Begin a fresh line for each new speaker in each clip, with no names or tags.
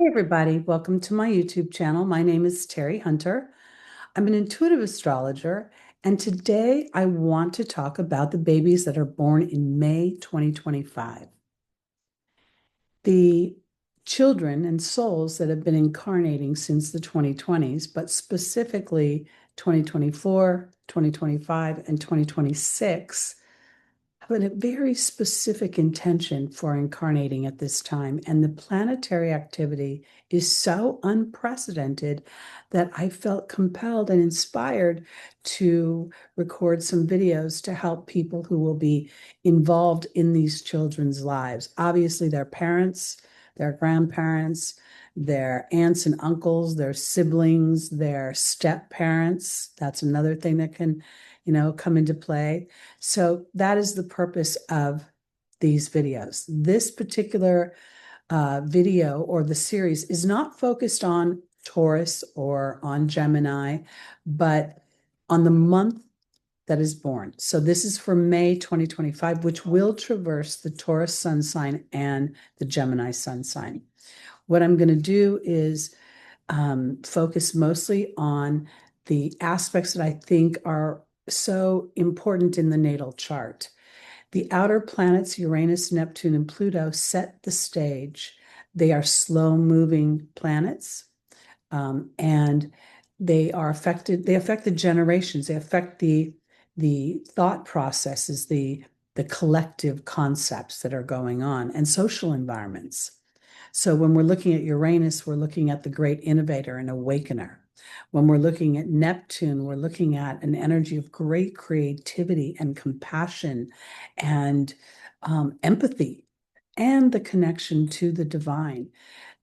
Hey everybody, welcome to my YouTube channel. My name is Teri Hunter. I'm an intuitive astrologer, and today I want to talk about the babies that are born in May 2025. The children and souls that have been incarnating since the 2020s, but specifically 2024, 2025, and 2026 have a very specific intention for incarnating at this time. And the planetary activity is so unprecedented that I felt compelled and inspired to record some videos to help people who will be involved in these children's lives. Obviously, their parents, their grandparents, their aunts and uncles, their siblings, their step parents. That's another thing that can, come into play. So that is the purpose of these videos. This particular video or the series is not focused on Taurus or on Gemini, but on the month that is born. So this is for May 2025, which will traverse the Taurus sun sign and the Gemini sun sign. What I'm going to do is focus mostly on the aspects that I think are so important in the natal chart. The outer planets, Uranus, Neptune, and Pluto, set the stage. They are slow-moving planets, and they affect the generations. They affect the thought processes, the collective concepts that are going on, and social environments. So when we're looking at Uranus, we're looking at the great innovator and awakener. When we're looking at Neptune, we're looking at an energy of great creativity and compassion and empathy and the connection to the divine.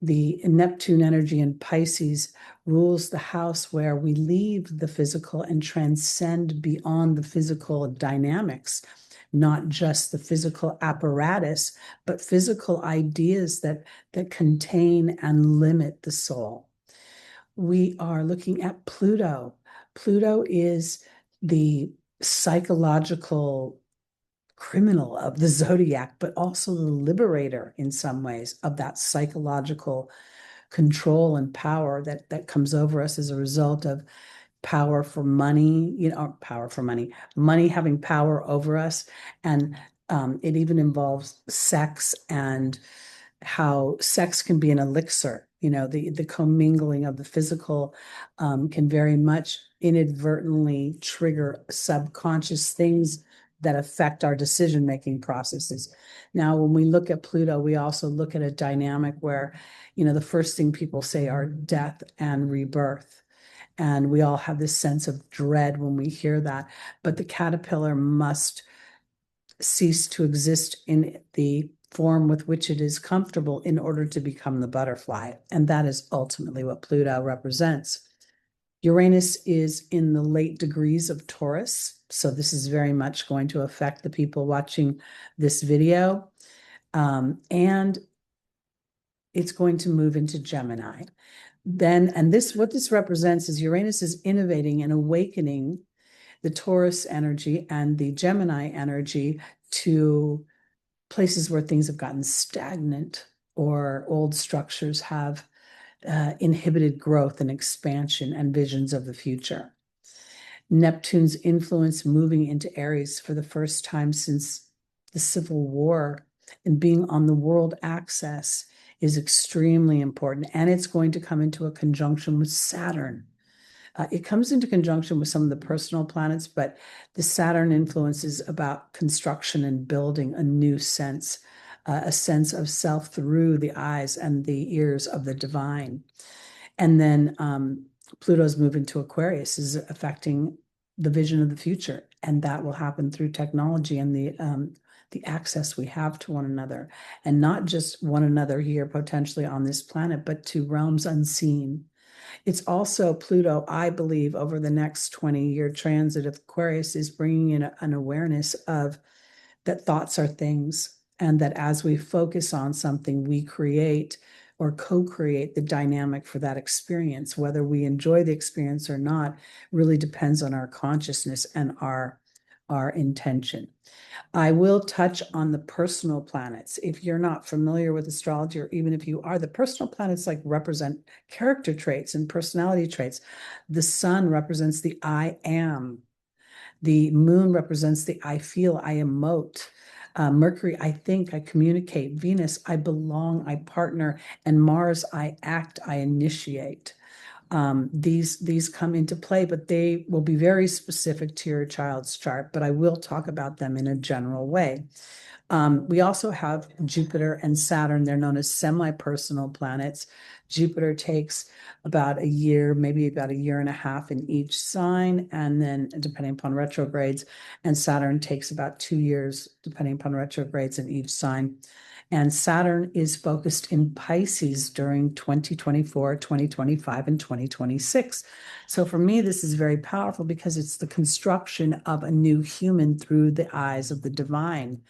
The Neptune energy in Pisces rules the house where we leave the physical and transcend beyond the physical dynamics, not just the physical apparatus, but physical ideas that contain and limit the soul. We are looking at Pluto. Pluto is the psychological criminal of the zodiac, but also the liberator in some ways of that psychological control and power that comes over us as a result of power for money, money having power over us. And it even involves sex and how sex can be an elixir. The commingling of the physical can very much inadvertently trigger subconscious things that affect our decision-making processes. Now, when we look at Pluto, we also look at a dynamic where, the first thing people say are death and rebirth. And we all have this sense of dread when we hear that. But the caterpillar must cease to exist in the form with which it is comfortable in order to become the butterfly. And that is ultimately what Pluto represents. Uranus is in the late degrees of Taurus. So this is very much going to affect the people watching this video. And it's going to move into Gemini. What this represents is Uranus is innovating and awakening the Taurus energy and the Gemini energy to places where things have gotten stagnant or old structures have inhibited growth and expansion and visions of the future. Neptune's influence moving into Aries for the first time since the Civil War and being on the world axis is extremely important. And it's going to come into a conjunction with Saturn. It comes into conjunction with some of the personal planets, but the Saturn influence is about construction and building a new sense, a sense of self through the eyes and the ears of the divine. And then Pluto's move into Aquarius is affecting the vision of the future, and that will happen through technology and the access we have to one another, and not just one another here potentially on this planet, but to realms unseen. It's also Pluto, I believe, over the next 20-year transit of Aquarius is bringing in an awareness of that thoughts are things, and that as we focus on something, we create or co-create the dynamic for that experience. Whether we enjoy the experience or not really depends on our consciousness and our our intention. I will touch on the personal planets. If you're not familiar with astrology, or even if you are, the personal planets like represent character traits and personality traits. The sun represents the I am. The moon represents the I feel, I emote. Mercury, I think, I communicate. Venus, I belong, I partner. And Mars, I act, I initiate. These come into play, but they will be very specific to your child's chart, but I will talk about them in a general way. We also have Jupiter and Saturn. They're known as semi-personal planets. Jupiter takes about a year, maybe about a year and a half in each sign, and then depending upon retrogrades, and Saturn takes about 2 years, depending upon retrogrades in each sign. And Saturn is focused in Pisces during 2024, 2025, and 2026. So for me, this is very powerful because it's the construction of a new human through the eyes of the divine.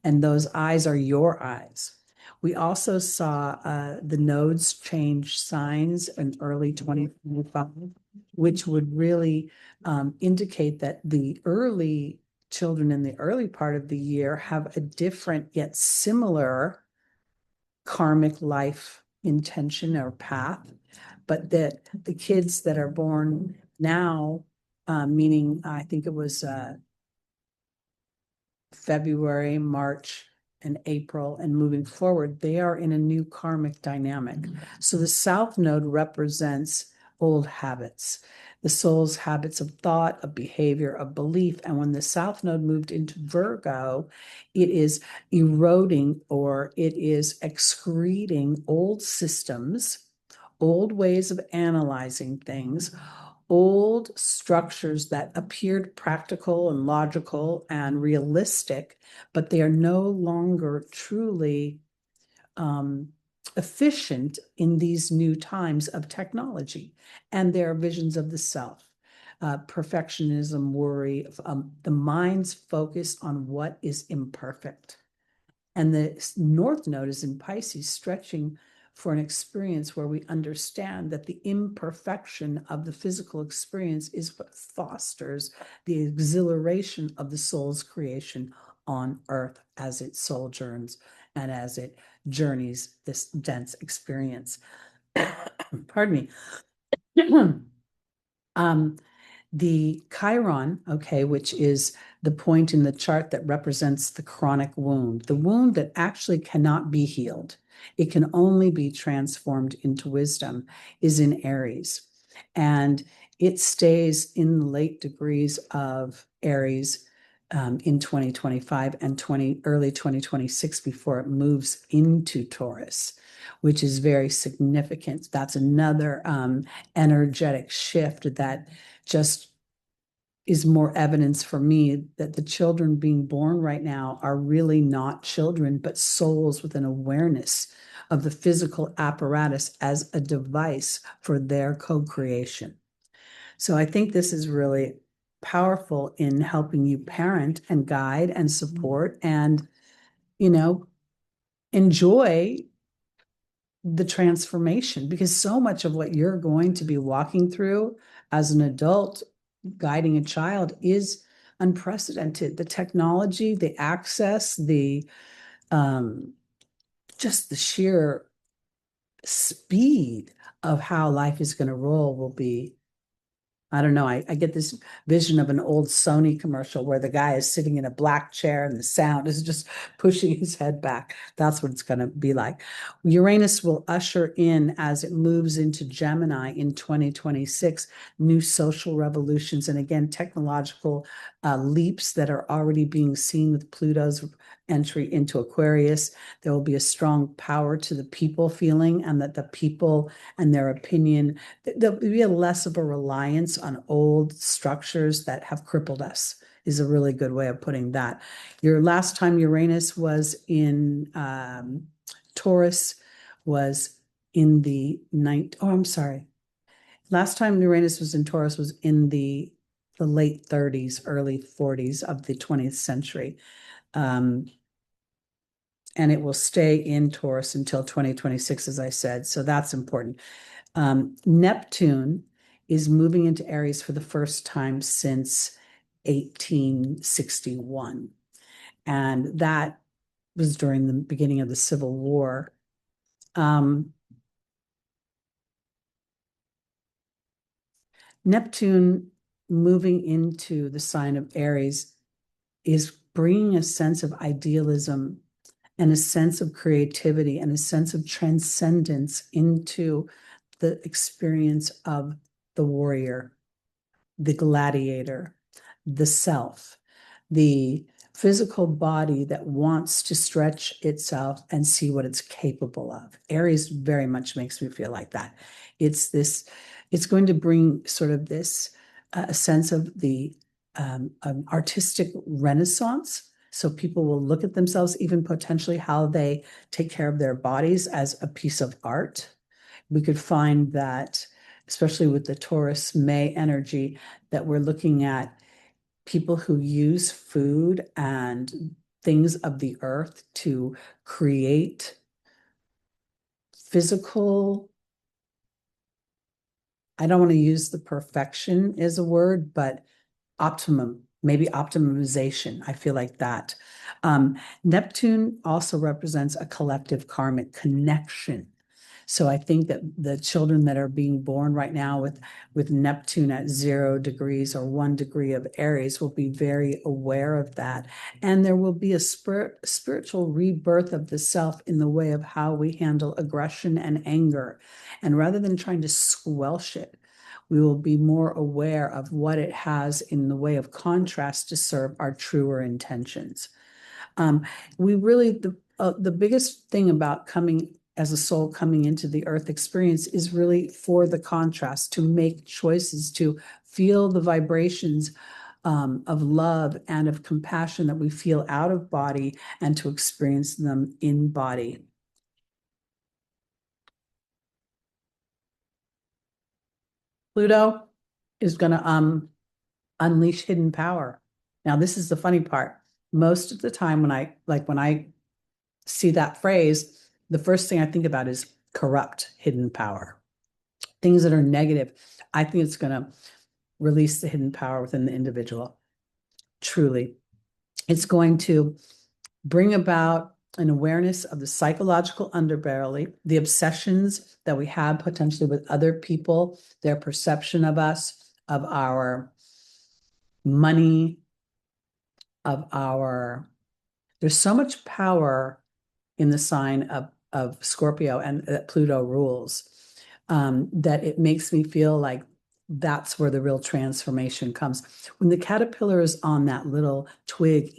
And those eyes are your eyes. We also saw the nodes change signs in early 2025, which would really indicate that the early children in the early part of the year have a different yet similar karmic life intention or path, but that the kids that are born now, meaning I think it was February, March, and April, and moving forward, they are in a new karmic dynamic. So the South Node represents old habits, the soul's habits of thought, of behavior, of belief. And when the South Node moved into Virgo, it is eroding or it is excreting old systems, old ways of analyzing things, old structures that appeared practical and logical and realistic, but they are no longer truly efficient in these new times of technology. And their visions of the self, perfectionism, worry, the mind's focus on what is imperfect. And the North Node is in Pisces, stretching for an experience where we understand that the imperfection of the physical experience is what fosters the exhilaration of the soul's creation on earth as it sojourns and as it journeys this dense experience. Pardon me. The Chiron, okay, which is the point in the chart that represents the chronic wound, the wound that actually cannot be healed. It can only be transformed into wisdom, is in Aries. And it stays in the late degrees of Aries in 2025 and early 2026 before it moves into Taurus, which is very significant. That's another energetic shift that just is more evidence for me that the children being born right now are really not children, but souls with an awareness of the physical apparatus as a device for their co-creation. So I think this is really powerful in helping you parent and guide and support and, enjoy the transformation, because so much of what you're going to be walking through as an adult guiding a child is unprecedented. The technology, the access, the just the sheer speed of how life is going to roll will be, I don't know. I get this vision of an old Sony commercial where the guy is sitting in a black chair and the sound is just pushing his head back. That's what it's going to be like. Uranus will usher in, as it moves into Gemini in 2026, new social revolutions and again, technological leaps that are already being seen with Pluto's entry into Aquarius. There will be a strong power to the people feeling, and that the people and their opinion, there'll be less of a reliance on old structures that have crippled us, is a really good way of putting that. Your last time Uranus was in Taurus was in the I'm sorry. Last time Uranus was in Taurus was in the late 30s, early 40s of the 20th century. And it will stay in Taurus until 2026, as I said. So that's important. Neptune is moving into Aries for the first time since 1861. And that was during the beginning of the Civil War. Neptune moving into the sign of Aries is bringing a sense of idealism and a sense of creativity and a sense of transcendence into the experience of the warrior, the gladiator, the self, the physical body that wants to stretch itself and see what it's capable of. Aries very much makes me feel like that. It's going to bring sort of this sense of the artistic renaissance. So people will look at themselves, even potentially how they take care of their bodies as a piece of art. We could find that, especially with the Taurus May energy, that we're looking at people who use food and things of the earth to create physical, I don't want to use the perfection as a word, but optimum, maybe optimization. I feel like that. Neptune also represents a collective karmic connection. So I think that the children that are being born right now with Neptune at 0 degrees or 1 degree of Aries will be very aware of that. And there will be a spiritual rebirth of the self in the way of how we handle aggression and anger. And rather than trying to squelch it, we will be more aware of what it has in the way of contrast to serve our truer intentions. We really, the biggest thing about coming as a soul coming into the earth experience is really for the contrast, to make choices, to feel the vibrations of love and of compassion that we feel out of body and to experience them in body. Pluto is going to unleash hidden power. Now, this is the funny part. Most of the time when I see that phrase, the first thing I think about is corrupt hidden power. Things that are negative. I think it's going to release the hidden power within the individual. Truly. It's going to bring about an awareness of the psychological underbelly, the obsessions that we have potentially with other people, their perception of us, of our money, there's so much power in the sign of Scorpio and that Pluto rules, that it makes me feel like that's where the real transformation comes. When the caterpillar is on that little twig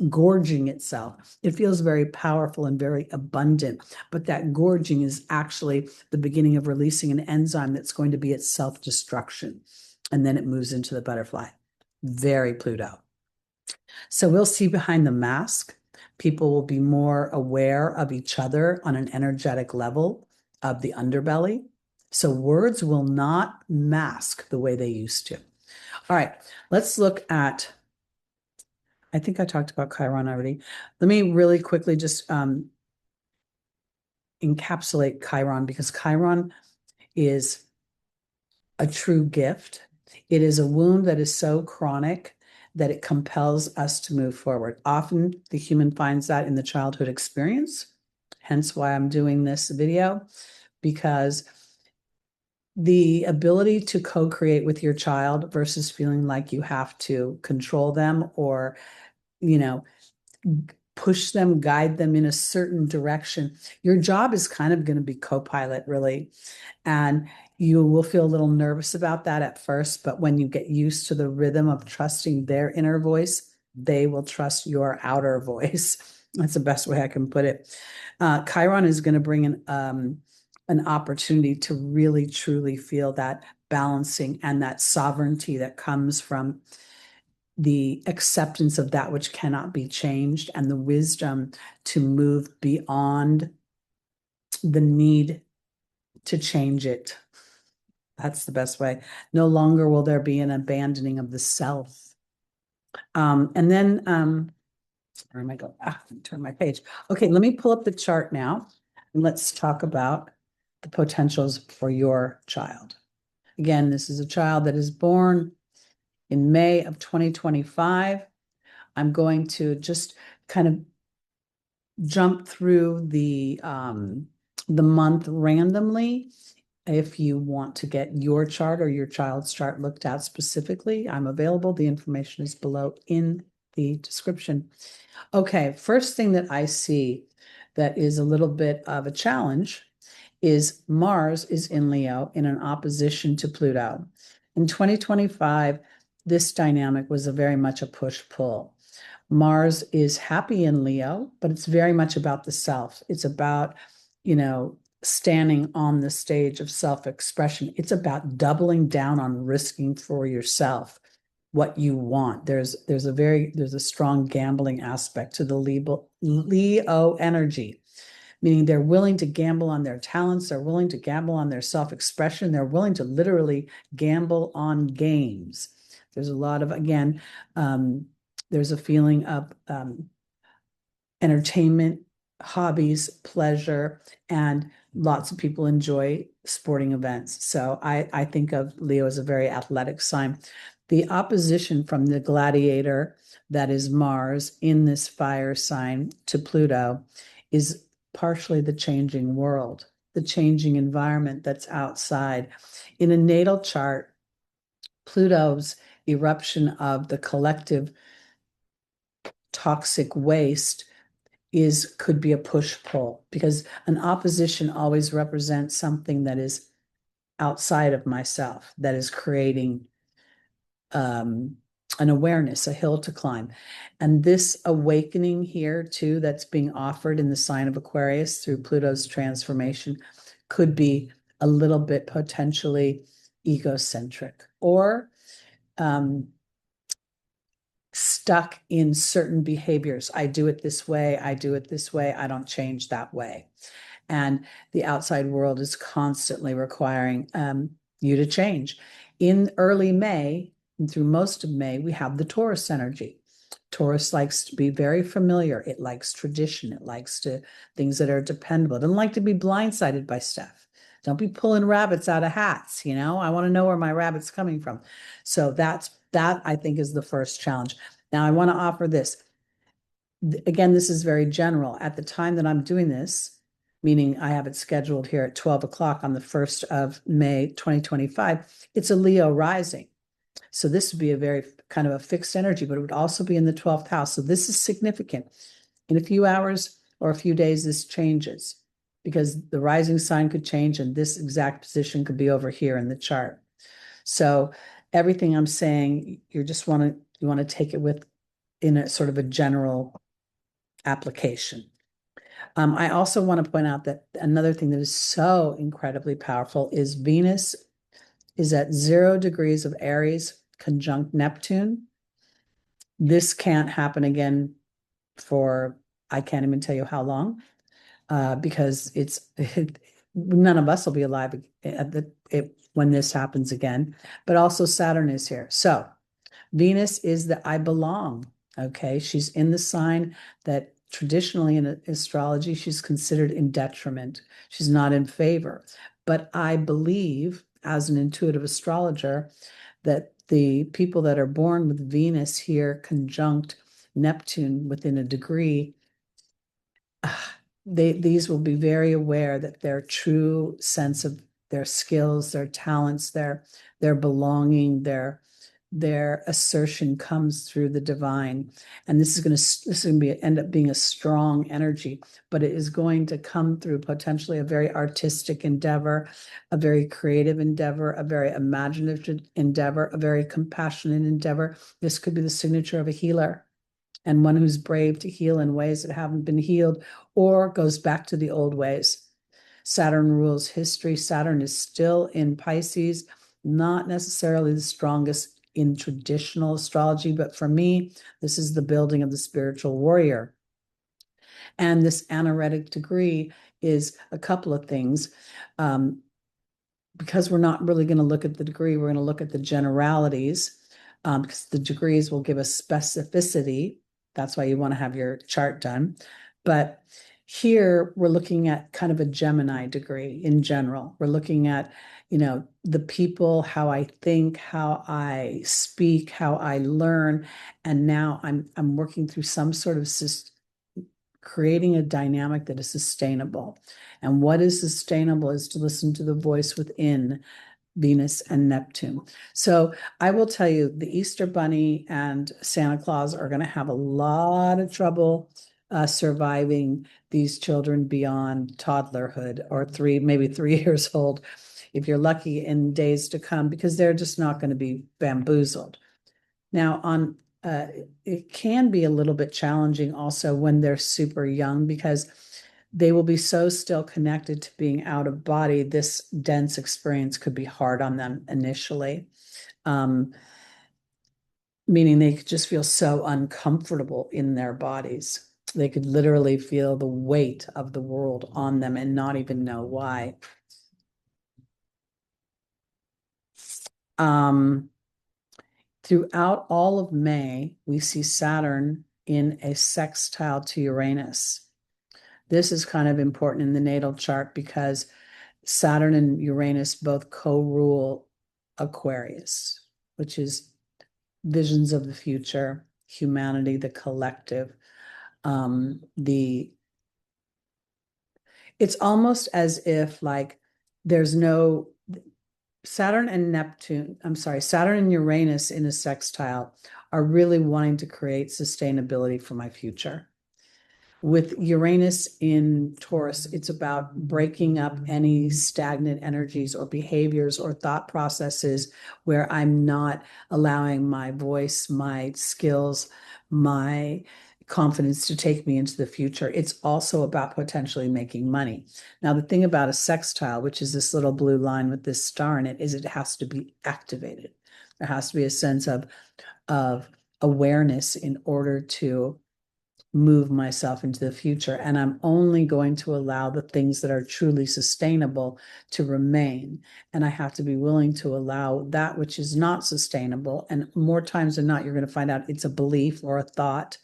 gorging itself, it feels very powerful and very abundant. But that gorging is actually the beginning of releasing an enzyme that's going to be its self-destruction. And then it moves into the butterfly. Very Pluto. So we'll see behind the mask. People will be more aware of each other on an energetic level of the underbelly. So words will not mask the way they used to. All right, let's look at, I think I talked about Chiron already. Let me really quickly just encapsulate Chiron, because Chiron is a true gift. It is a wound that is so chronic that it compels us to move forward. Often the human finds that in the childhood experience, hence why I'm doing this video, because the ability to co-create with your child versus feeling like you have to control them or, push them, guide them in a certain direction. Your job is kind of going to be co-pilot, really. And you will feel a little nervous about that at first, but when you get used to the rhythm of trusting their inner voice, they will trust your outer voice. That's the best way I can put it. Chiron is going to bring an opportunity to really, truly feel that balancing and that sovereignty that comes from the acceptance of that which cannot be changed and the wisdom to move beyond the need to change it. That's the best way. No longer will there be an abandoning of the self. And then, where am I going? Turn my page. Okay, let me pull up the chart now, and let's talk about the potentials for your child. Again, this is a child that is born In May of 2025, I'm going to just kind of jump through the month randomly. If you want to get your chart or your child's chart looked at specifically, I'm available. The information is below in the description. Okay, first thing that I see that is a little bit of a challenge is Mars is in Leo in an opposition to Pluto. In 2025, this dynamic was very much a push-pull. Mars is happy in Leo, but it's very much about the self. It's about, standing on the stage of self-expression. It's about doubling down on risking for yourself what you want. There's a strong gambling aspect to the Leo energy, meaning they're willing to gamble on their talents, they're willing to gamble on their self-expression, they're willing to literally gamble on games. There's a lot of, again, there's a feeling of entertainment, hobbies, pleasure, and lots of people enjoy sporting events. So I think of Leo as a very athletic sign. The opposition from the gladiator, that is Mars, in this fire sign to Pluto is partially the changing world, the changing environment that's outside. In a natal chart, Pluto's eruption of the collective toxic waste could be a push-pull, because an opposition always represents something that is outside of myself, that is creating an awareness, a hill to climb. And this awakening here too, that's being offered in the sign of Aquarius through Pluto's transformation, could be a little bit potentially egocentric or stuck in certain behaviors. I do it this way, I do it this way, I don't change that way. And the outside world is constantly requiring you to change. In early May, and through most of May, we have the Taurus energy. Taurus likes to be very familiar. It likes tradition. It likes things that are dependable. It doesn't like to be blindsided by stuff. Don't be pulling rabbits out of hats. I want to know where my rabbit's coming from. So that I think is the first challenge. Now I want to offer this. Again, this is very general. At the time that I'm doing this, meaning I have it scheduled here at 12 o'clock on the 1st of May, 2025, it's a Leo rising. So this would be a very kind of a fixed energy, but it would also be in the 12th house. So this is significant. In a few hours or a few days, this changes because the rising sign could change and this exact position could be over here in the chart. So everything I'm saying, you want to take it with in a sort of a general application. I also want to point out that another thing that is so incredibly powerful is Venus is at 0 degrees of Aries conjunct Neptune. This can't happen again for, I can't even tell you how long, because none of us will be alive when this happens again, but also Saturn is here. So Venus is the I belong, okay? She's in the sign that traditionally in astrology, she's considered in detriment. She's not in favor. But I believe, as an intuitive astrologer, that the people that are born with Venus here conjunct Neptune within a degree, these will be very aware that their true sense of their skills, their talents, their belonging, their assertion comes through the divine. And this is going to end up being a strong energy, but it is going to come through potentially a very artistic endeavor, a very creative endeavor, a very imaginative endeavor, a very compassionate endeavor. This could be the signature of a healer and one who's brave to heal in ways that haven't been healed or goes back to the old ways. Saturn rules history. Saturn is still in Pisces, not necessarily the strongest in traditional astrology, but for me, this is the building of the spiritual warrior. And this anaretic degree is a couple of things. Because we're not really going to look at the degree, we're going to look at the generalities, because the degrees will give us specificity. That's why you want to have your chart done. But here we're looking at kind of a Gemini degree in general. We're looking at, the people, how I think, how I speak, how I learn. And now I'm working through some sort of creating a dynamic that is sustainable. And what is sustainable is to listen to the voice within Venus and Neptune. So I will tell you, the Easter Bunny and Santa Claus are going to have a lot of trouble surviving these children beyond toddlerhood, or maybe 3 years old, if you're lucky, in days to come, because they're just not going to be bamboozled. Now, it can be a little bit challenging also when they're super young, because they will be so still connected to being out of body. This dense experience could be hard on them initially, meaning they could just feel so uncomfortable in their bodies. They could literally feel the weight of the world on them and not even know why. Throughout all of May, we see Saturn in a sextile to Uranus. This is kind of important in the natal chart because Saturn and Uranus both co-rule Aquarius, which is visions of the future, humanity, the collective. It's almost as if like there's no Saturn and Uranus in a sextile are really wanting to create sustainability for my future. With Uranus in Taurus, it's about breaking up any stagnant energies or behaviors or thought processes where I'm not allowing my voice, my skills, my confidence to take me into the future. It's also about potentially making money. Now, the thing about a sextile, which is this little blue line with this star in it, is it has to be activated. There has to be a sense of awareness in order to move myself into the future. And I'm only going to allow the things that are truly sustainable to remain. And I have to be willing to allow that which is not sustainable. And more times than not, you're going to find out it's a belief or a thought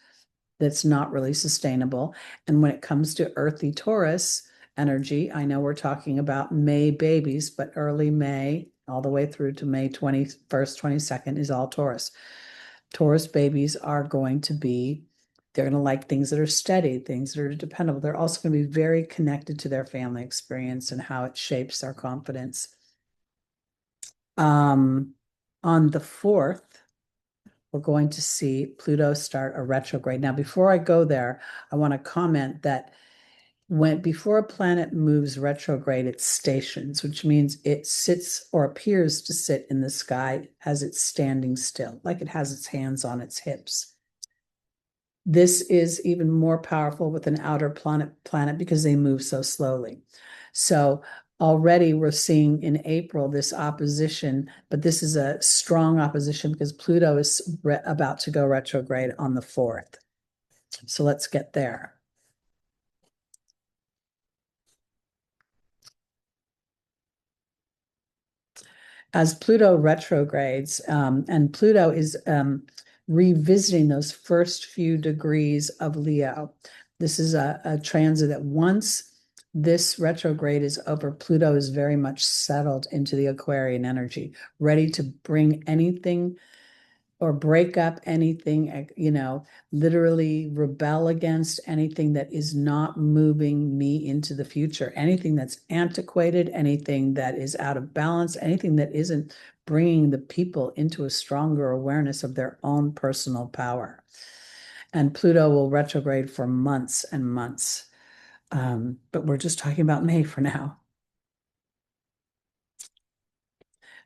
that's not really sustainable. And when it comes to earthy Taurus energy, I know we're talking about May babies, but early May all the way through to May 21st, 22nd is all Taurus. Taurus babies are going to be, they're going to like things that are steady, things that are dependable. They're also going to be very connected to their family experience and how it shapes their confidence. On the 4th, we're going to see Pluto start a retrograde. Now, before I go there, I want to comment that before a planet moves retrograde, it stations, which means it sits or appears to sit in the sky as it's standing still, like it has its hands on its hips. This is even more powerful with an outer planet because they move so slowly. So already we're seeing in April this opposition, but this is a strong opposition because Pluto is about to go retrograde on the 4th. So let's get there. As Pluto retrogrades, and Pluto is revisiting those first few degrees of Leo. This is a transit that once this retrograde is over, Pluto is very much settled into the Aquarian energy, ready to bring anything or break up anything, literally rebel against anything that is not moving me into the future, anything that's antiquated, anything that is out of balance, anything that isn't bringing the people into a stronger awareness of their own personal power. And Pluto will retrograde for months and months. But we're just talking about May for now.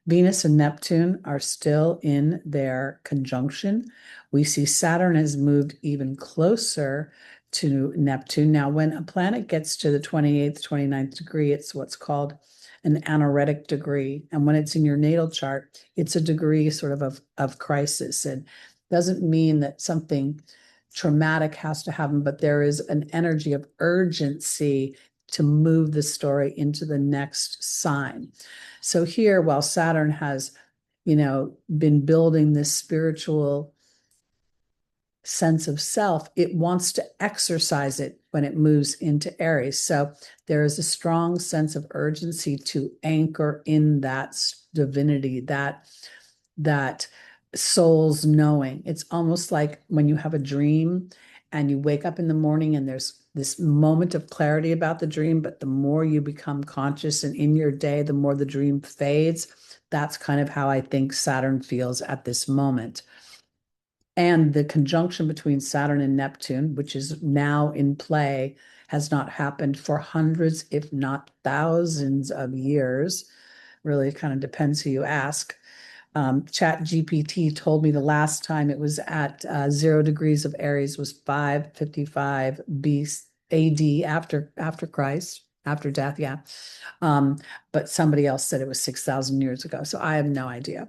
Venus and Neptune are still in their conjunction. We see Saturn has moved even closer to Neptune. Now, when a planet gets to the 28th, 29th degree, it's what's called an anaretic degree. And when it's in your natal chart, it's a degree sort of crisis. It doesn't mean that something traumatic has to happen, but there is an energy of urgency to move the story into the next sign. So here, while Saturn has, been building this spiritual sense of self, it wants to exercise it when it moves into Aries. So there is a strong sense of urgency to anchor in that divinity, that soul's knowing. It's almost like when you have a dream and you wake up in the morning and there's this moment of clarity about the dream, but the more you become conscious and in your day, the more the dream fades. That's kind of how I think Saturn feels at this moment. And the conjunction between Saturn and Neptune, which is now in play, has not happened for hundreds, if not thousands of years. Really, it kind of depends who you ask. Chat GPT told me the last time it was at 0 degrees of Aries was 555 BC AD after Christ, after death, yeah. But somebody else said it was 6,000 years ago, so I have no idea.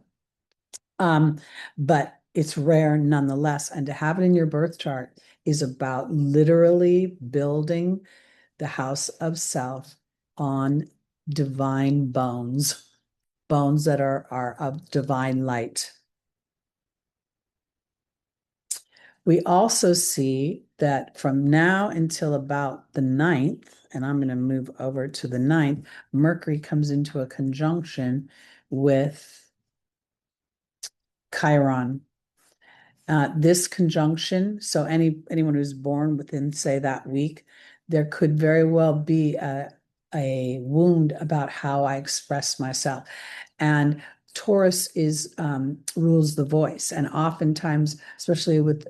But it's rare nonetheless, and to have it in your birth chart is about literally building the house of self on divine bones that are of divine light. We also see that from now until about the 9th, and I'm going to move over to the 9th, Mercury comes into a conjunction with Chiron. This conjunction, so anyone who's born within, say, that week, there could very well be a wound about how I express myself. And Taurus rules the voice, and oftentimes, especially with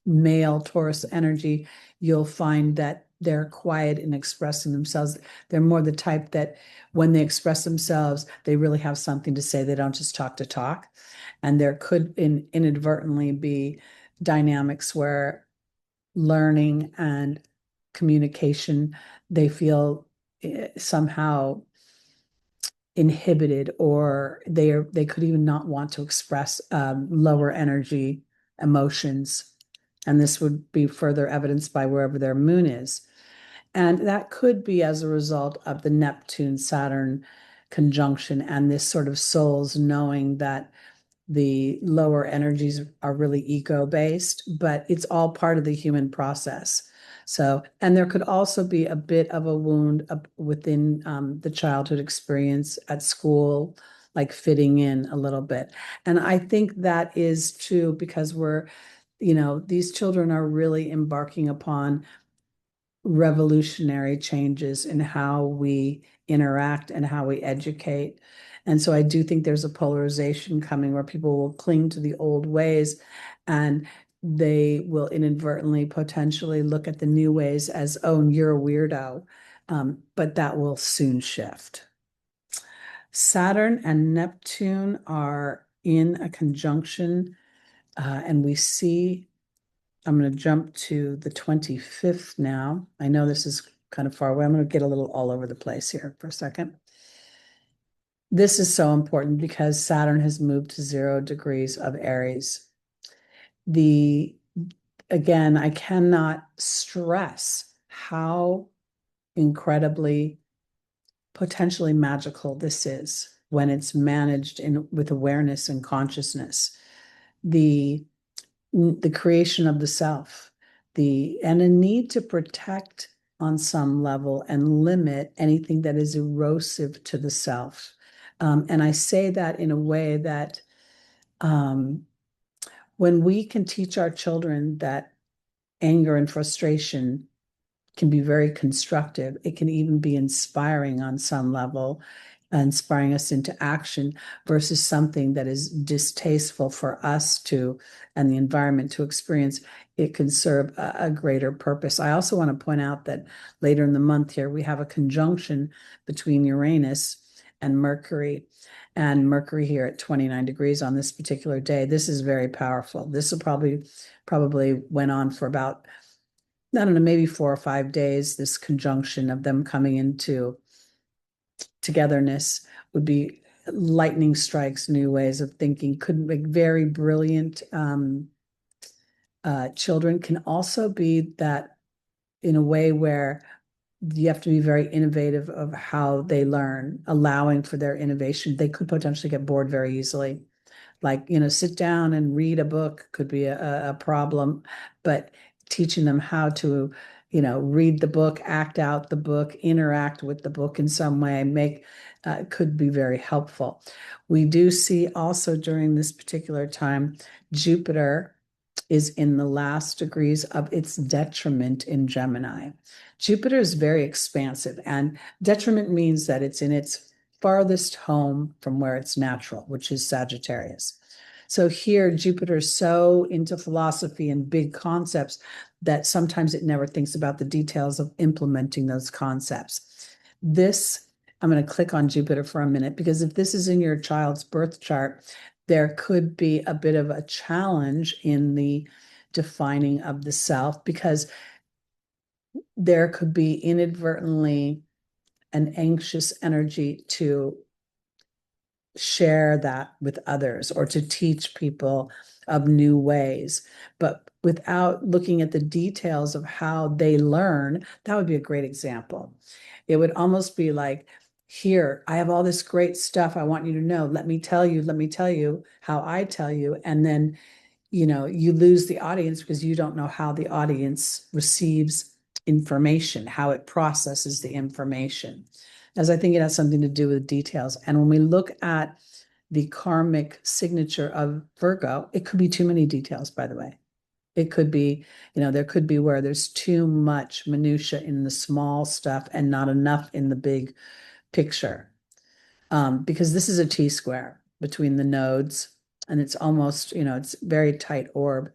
male Taurus energy, you'll find that they're quiet in expressing themselves. They're more the type that when they express themselves, they really have something to say. They don't just talk to talk. And there could inadvertently be dynamics where learning and communication, they feel somehow inhibited, or they could even not want to express lower energy emotions. And this would be further evidenced by wherever their moon is. And that could be as a result of the Neptune-Saturn conjunction and this sort of soul's knowing that the lower energies are really ego-based, but it's all part of the human process. So, and there could also be a bit of a wound within the childhood experience at school, like fitting in a little bit. And I think that is true because these children are really embarking upon revolutionary changes in how we interact and how we educate. And so I do think there's a polarization coming where people will cling to the old ways and they will inadvertently potentially look at the new ways as, oh, you're a weirdo. But that will soon shift. Saturn and Neptune are in a conjunction, and we see I'm going to jump to the 25th now. I know this is kind of far away. I'm going to get a little all over the place here for a second. This is so important because Saturn has moved to 0 degrees of Aries. Again, I cannot stress how incredibly potentially magical this is when it's managed with awareness and consciousness. The creation of the self, and a need to protect on some level and limit anything that is erosive to the self. And I say that in a way that when we can teach our children that anger and frustration can be very constructive, it can even be inspiring on some level, inspiring us into action versus something that is distasteful for us and the environment to experience. It can serve a greater purpose. I also want to point out that later in the month here, we have a conjunction between Uranus and Mercury. And Mercury here at 29 degrees on this particular day. This is very powerful. This will probably went on for about, I don't know, maybe 4 or 5 days. This conjunction of them coming into togetherness would be lightning strikes, new ways of thinking. Could make very brilliant children. Can also be that in a way where you have to be very innovative of how they learn, allowing for their innovation. They could potentially get bored very easily. Like, sit down and read a book could be a problem, but teaching them how to, read the book, act out the book, interact with the book in some way, could be very helpful. We do see also during this particular time, Jupiter is in the last degrees of its detriment in Gemini. Jupiter is very expansive, and detriment means that it's in its farthest home from where it's natural, which is Sagittarius. So here, Jupiter's so into philosophy and big concepts that sometimes it never thinks about the details of implementing those concepts. I'm going to click on Jupiter for a minute, because if this is in your child's birth chart, there could be a bit of a challenge in the defining of the self, because there could be inadvertently an anxious energy to share that with others or to teach people of new ways. But without looking at the details of how they learn, that would be a great example. It would almost be like, here, I have all this great stuff I want you to know. Let me tell you how I tell you. And then, you lose the audience because you don't know how the audience receives information, how it processes the information, as I think it has something to do with details. And when we look at the karmic signature of Virgo, it could be too many details, by the way. It could be, there could be where there's too much minutia in the small stuff and not enough in the big picture. Because this is a T-square between the nodes, and it's almost, it's very tight orb.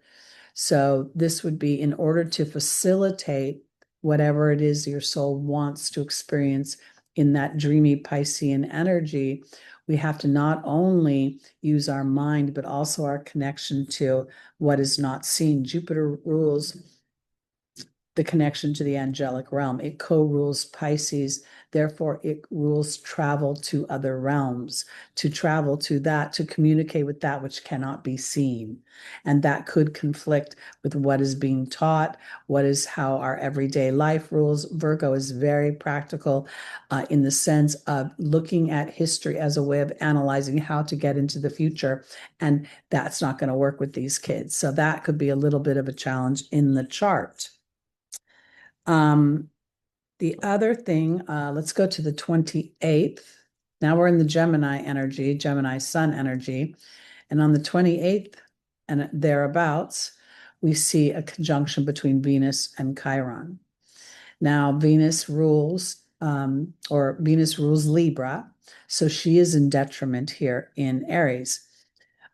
So this would be, in order to facilitate whatever it is your soul wants to experience in that dreamy Piscean energy, we have to not only use our mind, but also our connection to what is not seen. Jupiter rules the connection to the angelic realm. It co-rules Pisces. Therefore, it rules travel to other realms, to travel to that, to communicate with that which cannot be seen. And that could conflict with what is being taught, how our everyday life rules. Virgo is very practical in the sense of looking at history as a way of analyzing how to get into the future. And that's not going to work with these kids. So that could be a little bit of a challenge in the chart. The other thing, let's go to the 28th. Now we're in the Gemini energy, Gemini sun energy. And on the 28th and thereabouts, we see a conjunction between Venus and Chiron. Now, Venus rules Libra, so she is in detriment here in Aries.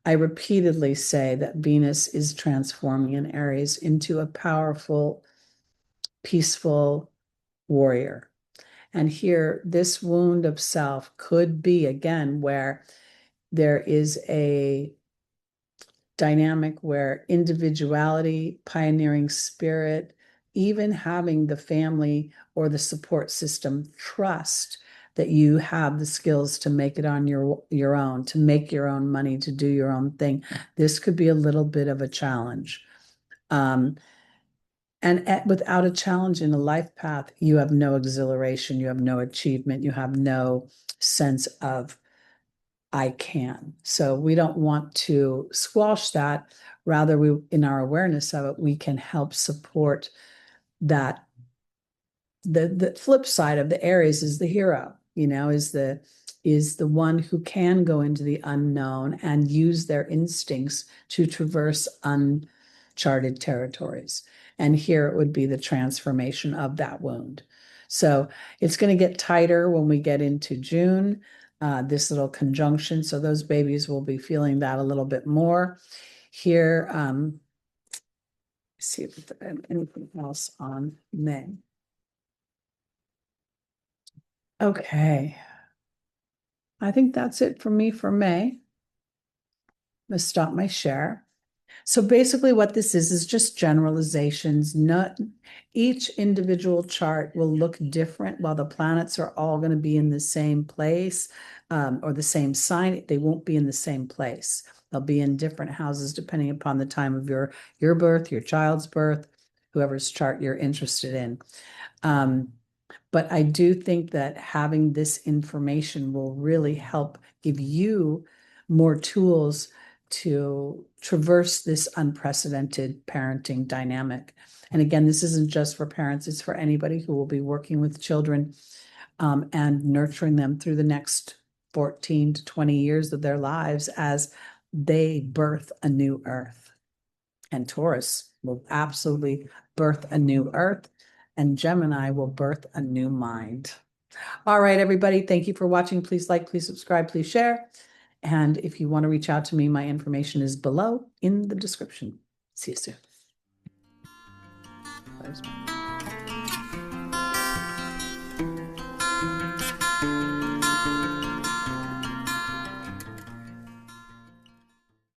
I repeatedly say that Venus is transforming in Aries into a powerful, peaceful warrior. And here, this wound of self could be, again, where there is a dynamic where individuality, pioneering spirit, even having the family or the support system trust that you have the skills to make it on your own, to make your own money, to do your own thing. This could be a little bit of a challenge. And without a challenge in a life path, you have no exhilaration, you have no achievement, you have no sense of, I can. So we don't want to squash that. Rather, in our awareness of it, we can help support that. The flip side of the Aries is the hero, is the one who can go into the unknown and use their instincts to traverse uncharted territories. And here it would be the transformation of that wound. So it's going to get tighter when we get into June, this little conjunction. So those babies will be feeling that a little bit more. Here, see if there's anything else on May. Okay. I think that's it for me for May. I'm going to stop my share. So basically what this is just generalizations. Not each individual chart will look different. While the planets are all going to be in the same place or the same sign, they won't be in the same place. They'll be in different houses depending upon the time of your birth, your child's birth, whoever's chart you're interested in. But I do think that having this information will really help give you more tools to traverse this unprecedented parenting dynamic. And again, this isn't just for parents, it's for anybody who will be working with children and nurturing them through the next 14 to 20 years of their lives as they birth a new earth. And Taurus will absolutely birth a new earth, and Gemini will birth a new mind. All right, everybody, thank you for watching. Please like, please subscribe, please share. And if you want to reach out to me, my information is below in the description. See you soon.